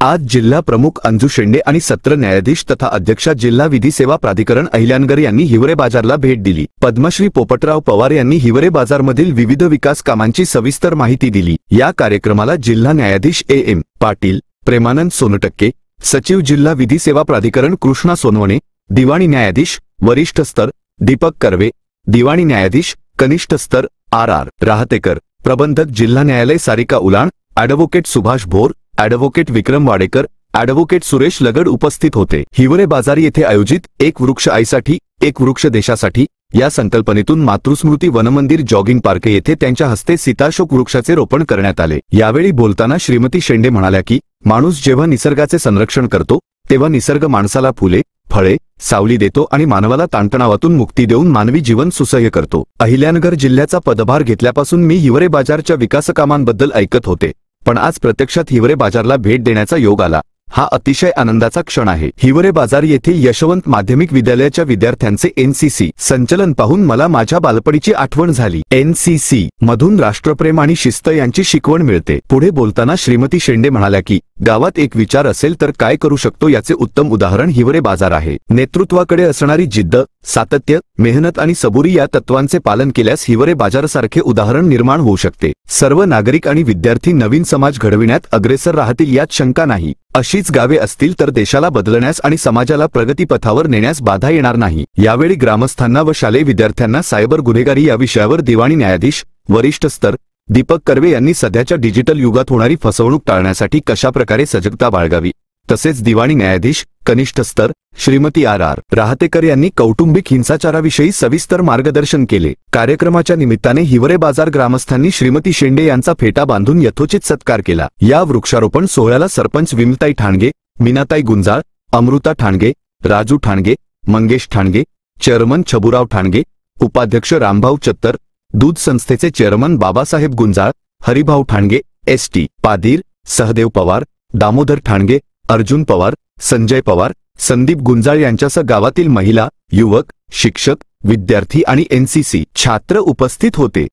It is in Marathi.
आज जिल्हा प्रमुख अंजू शेंडे आणि सत्र न्यायाधीश तथा अध्यक्षा जिल्हा विधी सेवा प्राधिकरण अहिल्यानगर यांनी हिवरे बाजारला भेट दिली। पद्मश्री पोपटराव पवार यांनी हिवरे बाजारमधील विविध विकास कामांची सविस्तर माहिती दिली। या कार्यक्रमाला जिल्हा न्यायाधीश एम पाटील, प्रेमानंद सोनटक्के, सचिव जिल्हा विधी सेवा प्राधिकरण कृष्णा सोनवणे, दिवाणी न्यायाधीश वरिष्ठ स्तर दीपक कर्वे, दिवाणी न्यायाधीश कनिष्ठ स्तर आर राहतेकर, प्रबंधक जिल्हा न्यायालय सारिका उलाण, ॲडव्होकेट सुभाष भोर, ॲडव्होकेट विक्रम वाडेकर, ॲडव्होकेट सुरेश लगड उपस्थित होते। हिवरे बाजार येथे आयोजित एक वृक्ष आईसाठी एक वृक्ष देशासाठी या संकल्पनेतून मातृस्मृती वनमंदिर जॉगिंग पार्क येथे त्यांच्या हस्ते सीताशोक वृक्षाचे रोपण करण्यात आले। यावेळी बोलताना श्रीमती शेंडे म्हणाल्या की माणूस जेव्हा निसर्गाचे संरक्षण करतो तेव्हा निसर्ग माणसाला फुले, फळे, सावली देतो आणि मानवाला ताणतणावातून मुक्ती देऊन मानवी जीवन सुसह्य करतो। अहिल्यानगर जिल्ह्याचा पदभार घेतल्यापासून मी हिवरे बाजारच्या विकासकामांबद्दल ऐकत होते, पण आज प्रत्यक्षात हिवरे बाजारला भेट देण्याचा योग आला। हा अतिशय आनंदाचा क्षण आहे। हिवरे बाजार येथे यशवंत माध्यमिक विद्यालयाच्या विद्यार्थ्यांचे एनसीसी संचलन पाहून मला माझ्या बालपणीची आठवण झाली। एनसीसी मधून राष्ट्रप्रेम आणि शिस्त यांची शिकवण मिळते। पुढे बोलताना श्रीमती शेंडे म्हणाल्या की गावात एक विचार असेल तर काय करू शकतो याचे उत्तम उदाहरण हिवरे बाजार आहे। नेतृत्वाकडे असणारी जिद्द, सातत्य, मेहनत आणि सबुरी या तत्वांचे पालन केल्यास हिवरे बाजारसारखे उदाहरण निर्माण होऊ शकते। सर्व नागरिक आणि विद्यार्थी नवीन समाज घडविण्यात अग्रेसर राहतील यात शंका नाही। अशीच गावे असतील तर देशाला बदलण्यास आणि समाजाला प्रगतीपथावर नेण्यास बाधा येणार नाही। यावेळी ग्रामस्थांना व शालेय विद्यार्थ्यांना सायबर गुन्हेगारी या विषयावर दिवाणी न्यायाधीश वरिष्ठ स्तर दीपक कर्वे यांनी सध्याच्या डिजिटल युगात होणारी फसवणूक टाळण्यासाठी कशाप्रकारे सजगता बाळगावी तसेच दिवाणी न्यायाधीश कनिष्ठ स्तर श्रीमती आर राहतेकर यांनी कौटुंबिक हिंसाचाराविषयी सविस्तर मार्गदर्शन केले। कार्यक्रमाच्या निमित्ताने हिवरे बाजार ग्रामस्थांनी श्रीमती शेंडे यांचा फेटा बांधून यथोचित सत्कार केला। या वृक्षारोपण सोहळ्याला सरपंच विमलताई ठाणगे, मीनाताई गुंजाळ, अमृता ठाणगे, राजू ठाणगे, मंगेश ठाणगे, चेअरमन छबुराव ठाणगे, उपाध्यक्ष रामभाऊ चत्तर, दूध संस्थेचे चेअरमन बाबासाहेब गुंजाळ, हरिभाऊ ठाणगे, एसटी पादीर, सहदेव पवार, दामोदर ठाणगे, अर्जुन पवार, संजय पवार, संदीप गुंजाळ यांच्यासह गावातील महिला, युवक, शिक्षक, विद्यार्थी आणि एनसीसी छात्र उपस्थित होते।